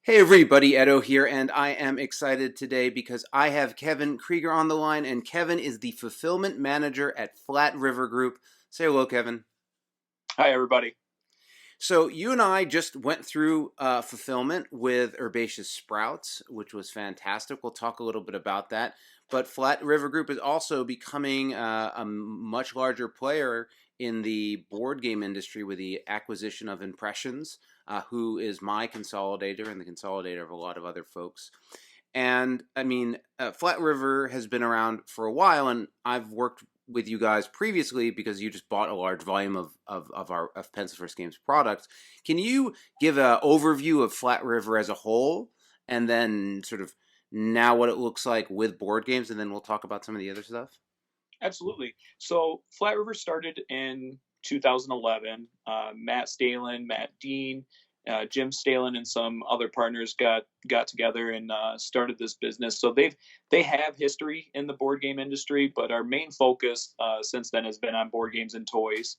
Hey everybody, Edo here, and I am excited today because I have Keven Krieger on the line, and Keven is the Fulfillment Manager at Flat River Group. Say hello, Keven. Hi, everybody. So you and I just went through Fulfillment with Herbaceous Sprouts, which was fantastic. We'll talk a little bit about that. But Flat River Group is also becoming a much larger player in the board game industry with the acquisition of Impressions, who is my consolidator and the consolidator of a lot of other folks. And I mean, Flat River has been around for a while, and I've worked with you guys previously because you just bought a large volume of Pencil First Games products. Can you give an overview of Flat River as a whole, and then sort of now what it looks like with board games, and then we'll talk about some of the other stuff? Absolutely. So Flat River started in 2011. Matt Stalen, Matt Dean, Jim Stalen, and some other partners got together and started this business. So they have history in the board game industry, but our main focus since then has been on board games and toys.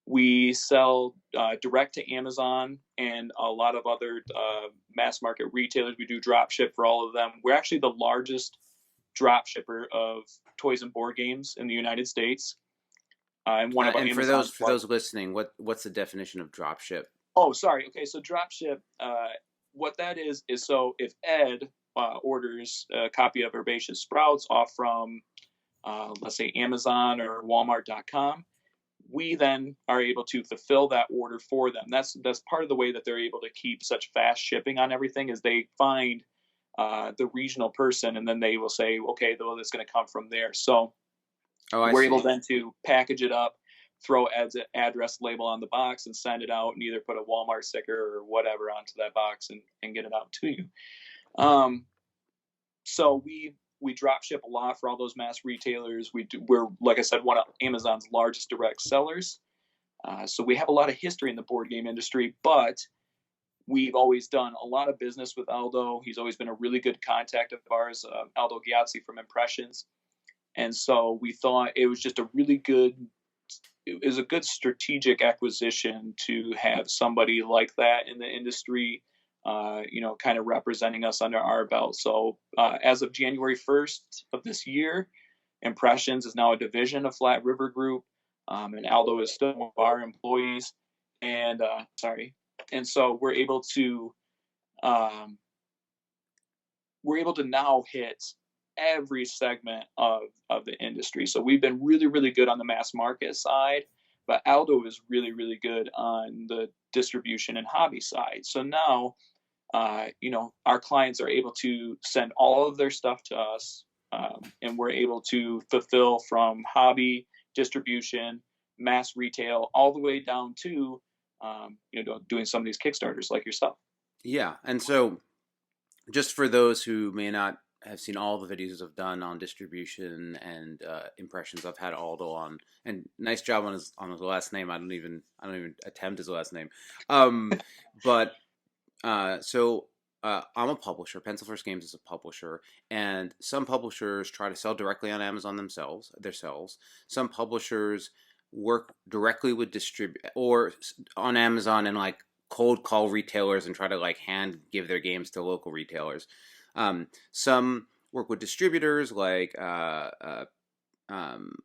We sell direct to Amazon and a lot of other mass market retailers. We do drop ship for all of them. We're actually the largest drop shipper of toys and board games in the United States. And one of And Amazon's for those listening, what's the definition of drop ship? Oh, sorry. Okay, so drop ship. What that is so if Ed orders a copy of Herbaceous Sprouts off from let's say Amazon or Walmart.com, we then are able to fulfill that order for them. That's part of the way that they're able to keep such fast shipping on everything is they find the regional person and then they will say, okay, well, it's going to come from there. So Oh, I we're see. able then to package it up, throw Ed's address label on the box and send it out and either put a Walmart sticker or whatever onto that box and get it out to you. So we drop ship a lot for all those mass retailers. We're, like I said, one of Amazon's largest direct sellers. So we have a lot of history in the board game industry, but we've always done a lot of business with Aldo. He's always been a really good contact of ours, Aldo Giazzi from Impressions. And so we thought it was just it was a good strategic acquisition to have somebody like that in the industry, kind of representing us under our belt. So as of January 1st of this year, Impressions is now a division of Flat River Group, and Aldo is still one of our employees. And and so we're able to now hit every segment of the industry. So we've been really, really good on the mass market side, but Aldo is really, really good on the distribution and hobby side. So now, our clients are able to send all of their stuff to us, and we're able to fulfill from hobby, distribution, mass retail, all the way down to, doing some of these Kickstarters like yourself. Yeah, and so just for those who may not have seen all the videos I've done on distribution and Impressions, I've had Aldo on, and nice job on his last name. I don't even attempt his last name, but so I'm a publisher. Pencil First Games is a publisher, and some publishers try to sell directly on Amazon themselves. Some publishers work directly with or on Amazon and like cold call retailers and try to like hand give their games to local retailers. Some work with distributors like um,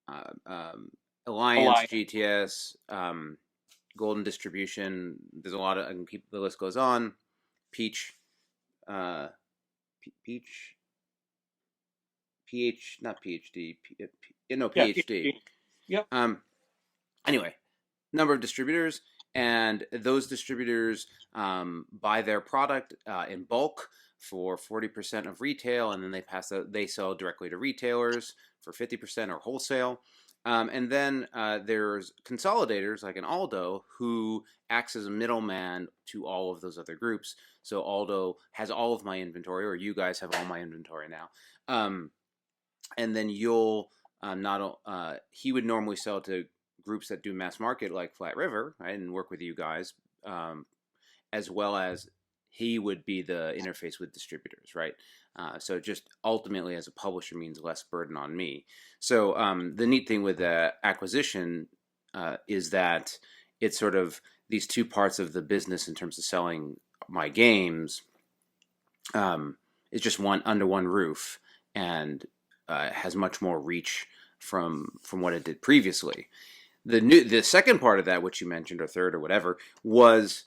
Alliance, Alliance. GTS, Golden Distribution. There's a lot of, I can keep the list goes on. Peach, Peach, not PhD, no Yeah. PhD. Yep. Anyway, number of distributors, and those distributors buy their product in bulk for 40% of retail, and then they sell directly to retailers for 50% or wholesale. And then there's consolidators like an Aldo who acts as a middleman to all of those other groups. So Aldo has all of my inventory, or you guys have all my inventory now. And then you'll he would normally sell to groups that do mass market like Flat River, right, and work with you guys, as well as he would be the interface with distributors, right? So just ultimately as a publisher means less burden on me. So the neat thing with the acquisition is that it's sort of these two parts of the business in terms of selling my games is just one under one roof and has much more reach from what it did previously. The second part of that, which you mentioned, or third or whatever, was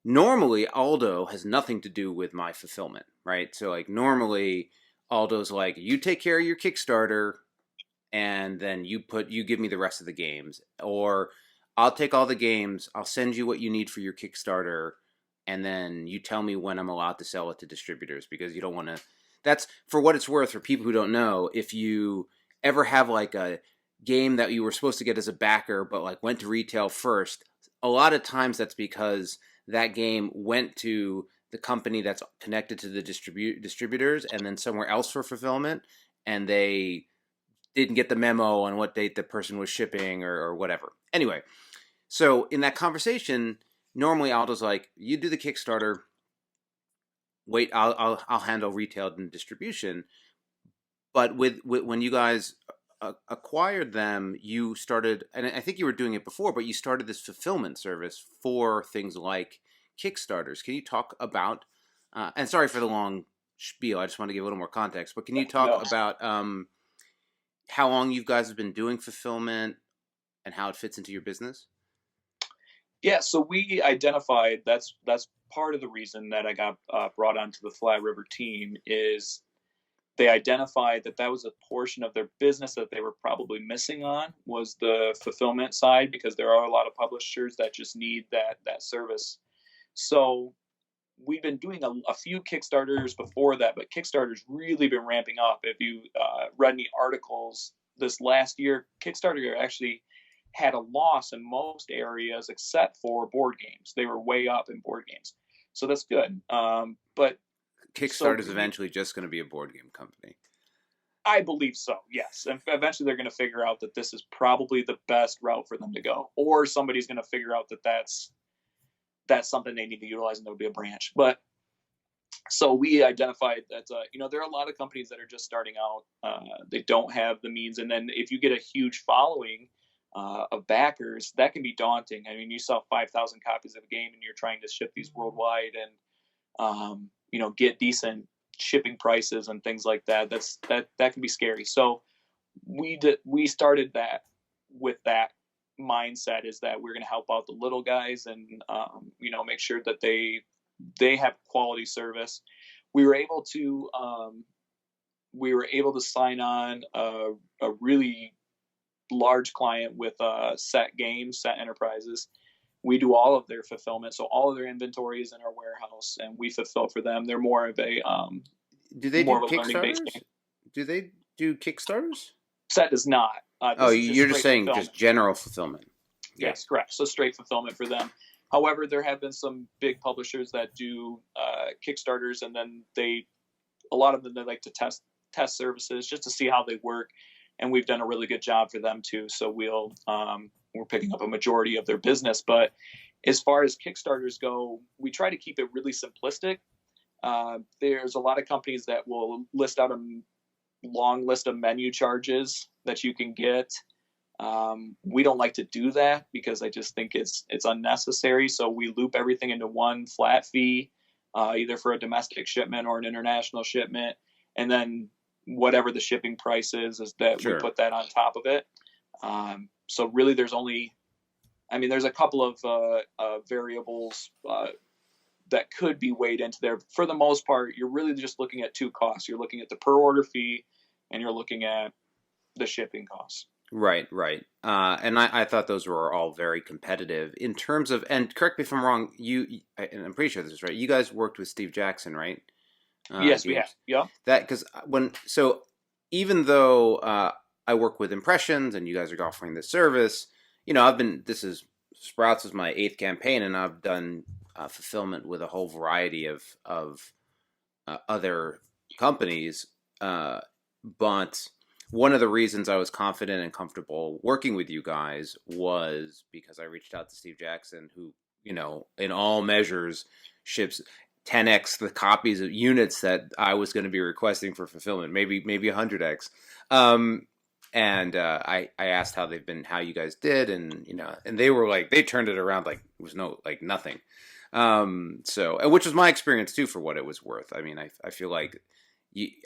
normally Aldo has nothing to do with my fulfillment, right? So like normally Aldo's like, you take care of your Kickstarter and then you give me the rest of the games, or I'll take all the games, I'll send you what you need for your Kickstarter, and then you tell me when I'm allowed to sell it to distributors, because you don't want to. That's for what it's worth for people who don't know. If you ever have like a game that you were supposed to get as a backer but like went to retail first, a lot of times that's because that game went to the company that's connected to the distributors and then somewhere else for fulfillment, and they didn't get the memo on what date the person was shipping, or whatever. Anyway, so in that conversation, normally Aldo's like, you do the Kickstarter, wait, I'll handle retail and distribution. But with when you guys acquired them, you started, and I think you were doing it before, but you started this fulfillment service for things like Kickstarters. Can you talk about? And sorry for the long spiel. I just want to give a little more context. But can you talk No. about how long you guys have been doing fulfillment and how it fits into your business? Yeah, so we identified that's part of the reason that I got brought onto the Flat River team is they identified that that was a portion of their business that they were probably missing on was the fulfillment side, because there are a lot of publishers that just need that service. So we've been doing a few Kickstarters before that, but Kickstarter's really been ramping up. If you read any articles this last year, Kickstarter actually had a loss in most areas except for board games. They were way up in board games, so that's good. But Kickstarter is eventually just going to be a board game company. I believe so, yes. And eventually they're going to figure out that this is probably the best route for them to go, or somebody's going to figure out that that's something they need to utilize, and there'll be a branch. But so we identified that there are a lot of companies that are just starting out. They don't have the means, and then if you get a huge following of backers, that can be daunting. I mean, you sell 5,000 copies of a game, and you're trying to ship these worldwide, and get decent shipping prices and things like that. That can be scary. So we started that with that mindset, is that we're going to help out the little guys and make sure that they have quality service. We were able to sign on a really large client with Set Enterprises. We do all of their fulfillment, so all of their inventory is in our warehouse, and we fulfill for them. They're more of a do they more do of a learning-based Kickstarters? game. Do they do Kickstarters? Set does not. Oh, This is you're just saying fulfillment. just general fulfillment. Okay. Yes, correct. So straight fulfillment for them. However, there have been some big publishers that do Kickstarters, and then a lot of them, they like to test services just to see how they work, and we've done a really good job for them too. So we're picking up a majority of their business. But as far as Kickstarters go, we try to keep it really simplistic. There's a lot of companies that will list out a long list of menu charges that you can get. We don't like to do that because I just think it's unnecessary. So we loop everything into one flat fee, either for a domestic shipment or an international shipment, and then whatever the shipping price is that Sure. we put that on top of it. So really, there's a couple of variables that could be weighed into there. For the most part, you're really just looking at two costs. You're looking at the per order fee, and you're looking at the shipping costs. Right. And I thought those were all very competitive in terms of, and correct me if I'm wrong, and I'm pretty sure this is right, you guys worked with Steve Jackson, right? Yes, we have. Yeah. Because even though I work with impressions and you guys are offering this service, Sprouts is my 8th campaign, and I've done fulfillment with a whole variety of other companies. But one of the reasons I was confident and comfortable working with you guys was because I reached out to Steve Jackson, who, in all measures ships 10x the copies of units that I was going to be requesting for fulfillment, maybe 100x. And I asked how you guys did, and they were like, they turned it around like it was nothing. So, and which was my experience too, for what it was worth. I mean, I feel like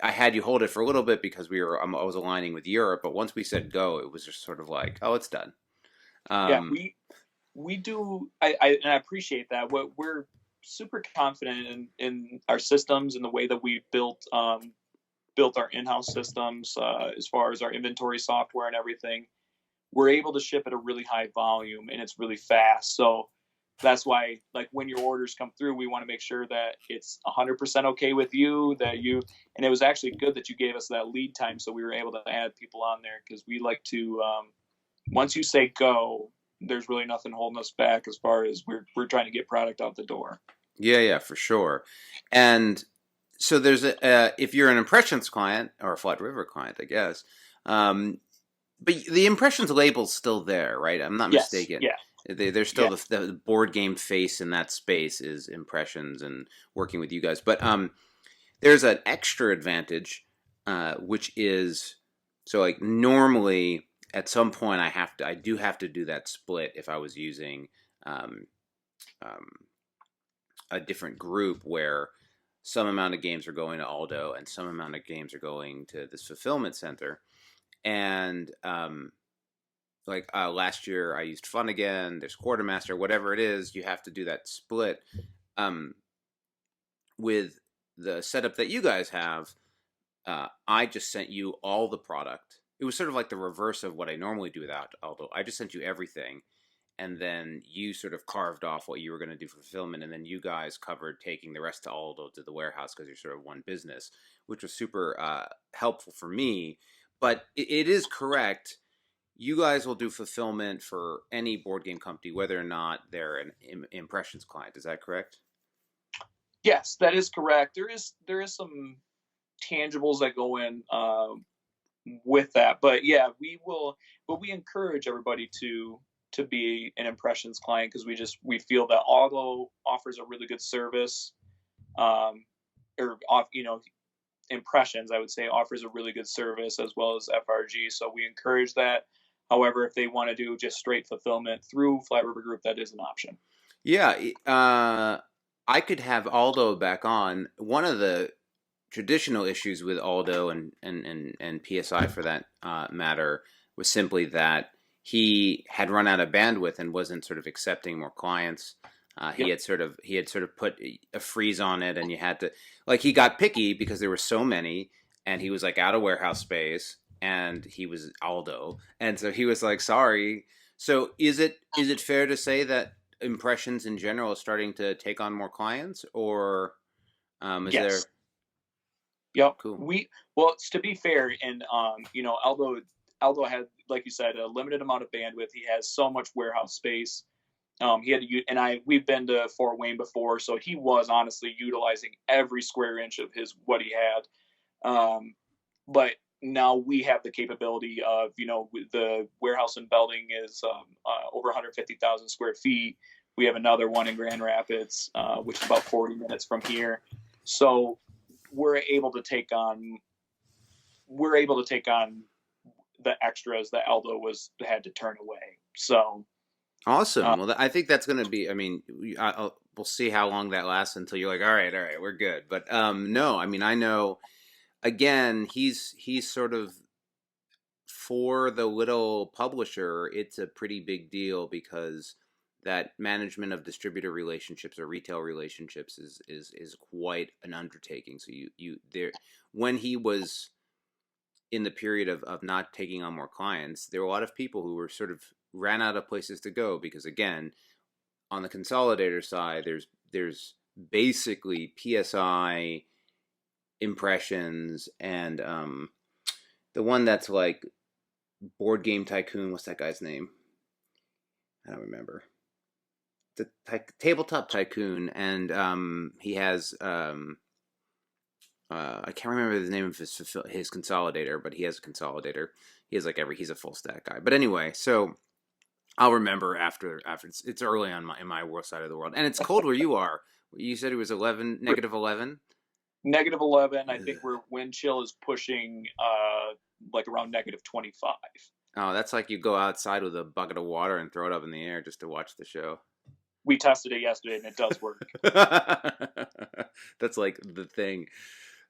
I had you hold it for a little bit because I was aligning with Europe, but once we said go, it was just sort of like, oh, it's done. Yeah, Um, we do. And I appreciate that. What we're super confident in our systems and the way that we built our in-house systems, as far as our inventory software and everything. We're able to ship at a really high volume and it's really fast. So that's why, like, when your orders come through, we want to make sure that it's 100% okay with you, and it was actually good that you gave us that lead time, so we were able to add people on there, because we like to, once you say go, there's really nothing holding us back as far as we're trying to get product out the door. yeah, for sure. And so there's if you're an impressions client or a Flat River client, I guess, um, but the impressions label's still there, right? I'm not Yes. mistaken. Yeah. There's still Yeah. the board game face in that space is impressions and working with you guys. But there's an extra advantage, which is so like normally at some point I do have to do that split if I was using um, um, a different group where some amount of games are going to Aldo and some amount of games are going to this fulfillment center. And like last year, I used Fun Again. There's Quartermaster, whatever it is. You have to do that split. Um, with the setup that you guys have, I just sent you all the product. It was sort of like the reverse of what I normally do without Aldo. I just sent you everything, and then you sort of carved off what you were going to do for fulfillment, and then you guys covered taking the rest to Aldo to the warehouse because you're sort of one business, which was super helpful for me. But it is correct. You guys will do fulfillment for any board game company, whether or not they're an impressions client. Is that correct? Yes, that is correct. There is some tangibles that go in, with that, but yeah, we encourage everybody to be an impressions client, because we feel that Auto offers a really good service, um, or off impressions, I would say, offers a really good service, as well as FRG. So we encourage that. However, if they want to do just straight fulfillment through Flat River Group, that is an option. Yeah. I could have Aldo back on. One of the traditional issues with Aldo and PSI for that matter was simply that he had run out of bandwidth and wasn't sort of accepting more clients. He Yep. had sort of put a freeze on it, and you had to like he got picky because there were so many, and he was like out of warehouse space, and he was Aldo, and so he was like, sorry. So is it fair to say that impressions in general is starting to take on more clients, or is Yes. there Yep. cool? Well, to be fair, and Aldo had, like you said, a limited amount of bandwidth. He has so much warehouse space. He had to use, and we've been to Fort Wayne before, so he was honestly utilizing every square inch of his what he had. But now we have the capability of, the warehouse in Belding is, over 150,000 square feet. We have another one in Grand Rapids, which is about 40 minutes from here. So we're able to take on we're able to take on the extras that Aldo had to turn away. So, Awesome. uh, Well, I think that's going to be. I mean, we'll see how long that lasts until you're like, all right, we're good. But no, I mean, I know. Again, he's sort of for the little publisher. It's a pretty big deal because that management of distributor relationships or retail relationships is quite an undertaking. So you there when he was in the period of not taking on more clients, there were a lot of people who were sort of ran out of places to go because again on the consolidator side, there's basically PSI impressions and the one that's like board game tycoon. What's that guy's name? I don't remember. The tabletop tycoon, and he has I can't remember the name of his consolidator, but he has a consolidator. He has like he's a full stack guy. But anyway, so I'll remember after it's early on in my world side of the world, and it's cold where you are. You said it was 11 negative 11. -11. I think where wind chill is pushing, like around -25. Oh, that's like you go outside with a bucket of water and throw it up in the air just to watch the show. We tested it yesterday and it does work. That's like the thing.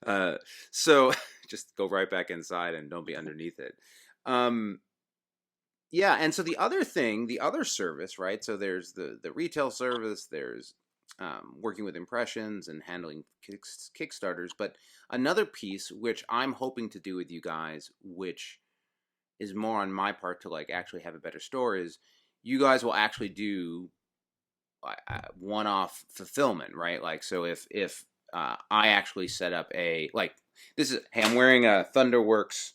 Uh, so just go right back inside and don't be underneath it. Um, yeah, and so the other thing, the other service, right? So there's the retail service, there's working with impressions and handling Kickstarters, but another piece which I'm hoping to do with you guys, which is more on my part to like actually have a better store, is you guys will actually do one-off fulfillment, right? Like, so if I actually set up a like this is hey, I'm wearing a Thunderworks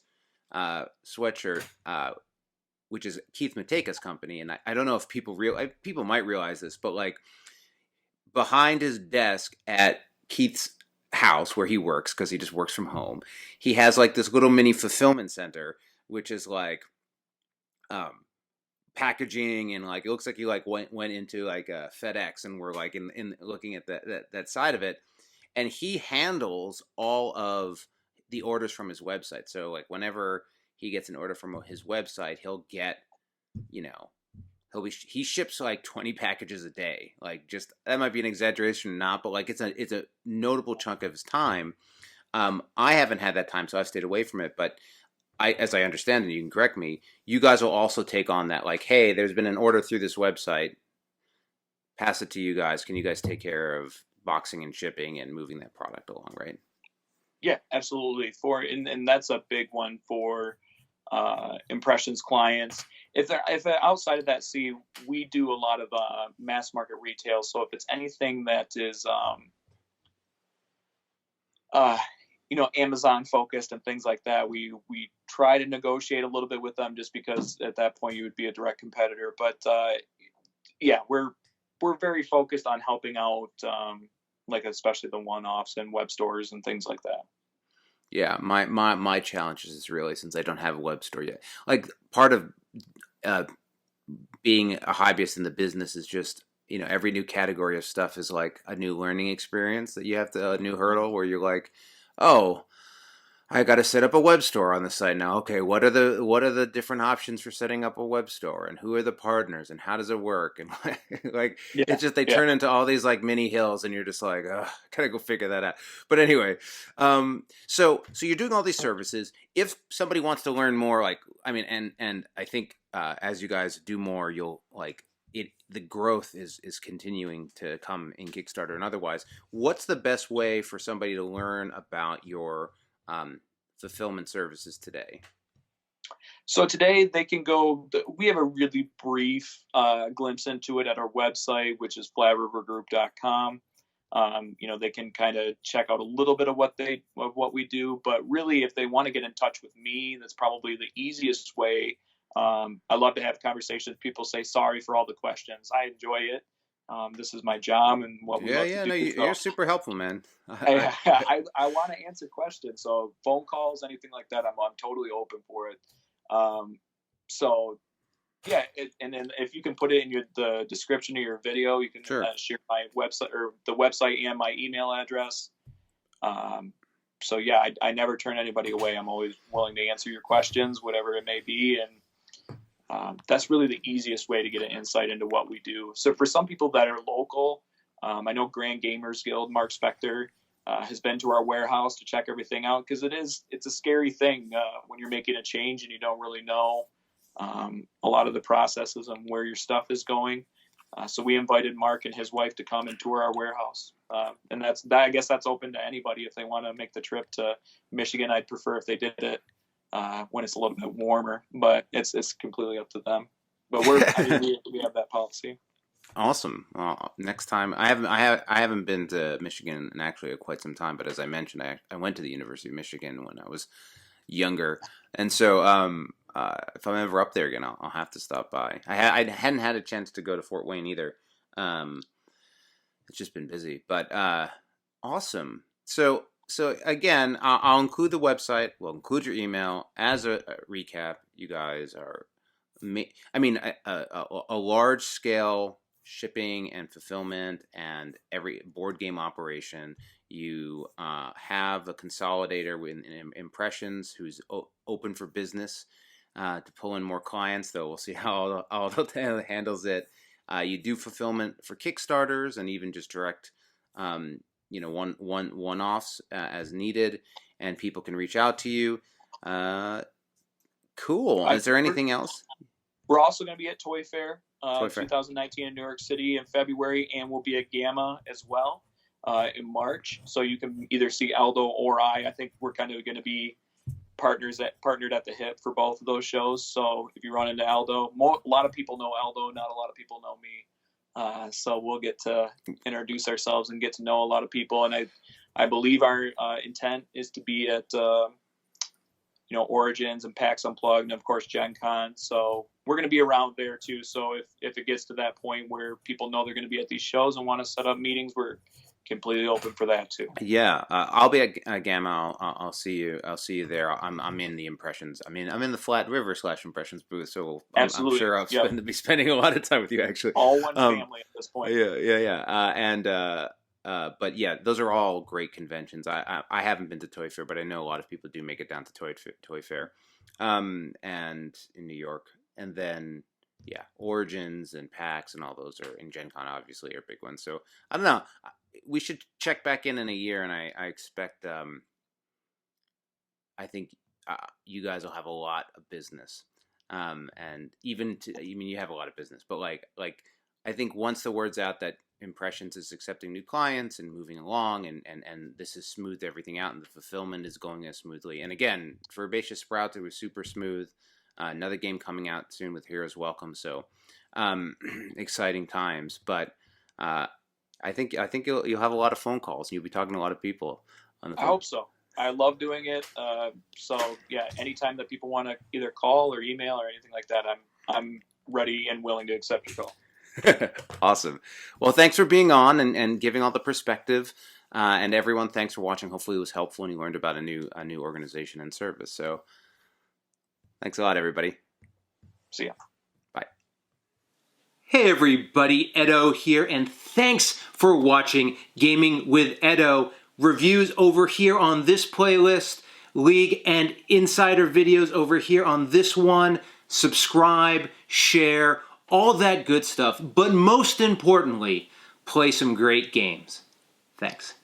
sweatshirt, which is Keith Mateka's company, and I don't know if people might realize this, but like behind his desk at Keith's house where he works, because he just works from home, he has like this little mini fulfillment center, which is like um packaging, and like it looks like you like went into like a FedEx and we're like in looking at that side of it, and he handles all of the orders from his website. So like whenever he gets an order from his website, he'll get, you know, he ships like 20 packages a day. Like, just that might be an exaggeration or not, but like it's a notable chunk of his time. I haven't had that time, so I've stayed away from it. But as I understand, and you can correct me, you guys will also take on that. Like, hey, there's been an order through this website. Pass it to you guys. Can you guys take care of boxing and shipping and moving that product along, right? Yeah, absolutely. And that's a big one for impressions clients. If they're outside of that, see, we do a lot of mass market retail. So if it's anything that is uh, Amazon focused and things like that, we try to negotiate a little bit with them, just because at that point you would be a direct competitor. But yeah, we're very focused on helping out, like especially the one-offs and web stores and things like that. Yeah, my challenge is really, since I don't have a web store yet. Like, part of uh, being a hobbyist in the business is just, every new category of stuff is like a new learning experience that you have to a new hurdle where you're like, oh, I got to set up a web store on the site now. Okay, what are the different options for setting up a web store, and who are the partners, and how does it work? And like Yeah, it's just, they yeah. turn into all these like mini hills, and you're just like, oh, gotta go figure that out. But anyway, so you're doing all these services. If somebody wants to learn more, like, I mean, and I think as you guys do more, you'll like it. The growth is continuing to come in Kickstarter and otherwise. What's the best way for somebody to learn about your fulfillment services today? So today they can go. We have a really brief glimpse into it at our website, which is flatrivergroup.com. They can kind of check out a little bit of what we do, but really, if they want to get in touch with me, that's probably the easiest way. I love to have conversations. People say sorry for all the questions. I enjoy it. This is my job and what we Yeah, love to yeah, do. no, So you're super helpful, man. I want to answer questions. So phone calls, anything like that, I'm totally open for it. Um, so yeah, and then if you can put it in the description of your video, you can Sure. share my website, or the website, and my email address. Um, so yeah, I never turn anybody away. I'm always willing to answer your questions, whatever it may be, and that's really the easiest way to get an insight into what we do. So for some people that are local, I know Grand Gamers Guild, Mark Spector, has been to our warehouse to check everything out, because it's a scary thing when you're making a change and you don't really know a lot of the processes and where your stuff is going. So we invited Mark and his wife to come and tour our warehouse, and I guess that's open to anybody if they want to make the trip to Michigan. I'd prefer if they did it when it's a little bit warmer, but it's completely up to them. But we have that policy. Awesome. Well, next time, I haven't been to Michigan in actually quite some time, but as I mentioned, I went to the University of Michigan when I was younger, and so if I'm ever up there again, I'll have to stop by. I hadn't had a chance to go to Fort Wayne either. Um, it's just been busy, but awesome. So again, I'll include the website. We'll include your email as a recap. You guys are, I mean, a large scale shipping and fulfillment and every board game operation. You have a consolidator with impressions who's open for business to pull in more clients. Though we'll see how Aldo handles it. You do fulfillment for Kickstarters and even just direct, one-offs as needed, and people can reach out to you. Cool. Is there anything else? We're also going to be at Toy Fair Toy Fair. 2019 in New York City in February, and we'll be at GAMA as well in March. So you can either see Aldo or I. I think we're kind of going to be partnered at the hip for both of those shows. So if you run into Aldo, a lot of people know Aldo, not a lot of people know me. So we'll get to introduce ourselves and get to know a lot of people. And I believe our intent is to be at Origins and PAX Unplugged, and of course Gen Con. So we're going to be around there too. So if it gets to that point where people know they're going to be at these shows and want to set up meetings, we're completely open for that too. Yeah, I'll be at Gamma. I'll see you. I'll see you there. I'm in the Impressions. I'm in the Flat River / Impressions booth. So I'm sure I'll be spending a lot of time with you. Actually, all one family at this point. Yeah. But yeah, those are all great conventions. I haven't been to Toy Fair, but I know a lot of people do make it down to Toy Fair, and in New York, and then yeah, Origins and PAX and all those are in Gen Con, obviously, are big ones. So I don't know. We should check back in a year, and I expect. I think you guys will have a lot of business, and you have a lot of business, but like I think once the word's out that Impressions is accepting new clients and moving along, and this has smoothed everything out, and the fulfillment is going as smoothly. And again, for Herbaceous Sprouts, it was super smooth. Another game coming out soon with Heroes Welcome, so exciting times. But I think you'll have a lot of phone calls, and you'll be talking to a lot of people on the phone. I hope so. I love doing it. So yeah, anytime that people want to either call or email or anything like that, I'm ready and willing to accept your call. Awesome. Well, thanks for being on and giving all the perspective. And everyone, thanks for watching. Hopefully it was helpful and you learned about a new organization and service. So thanks a lot, everybody. See ya. Bye. Hey, everybody. Edo here, and thanks for watching Gaming with Edo. Reviews over here on this playlist, League and Insider videos over here on this one. Subscribe, share, all that good stuff. But most importantly, play some great games. Thanks.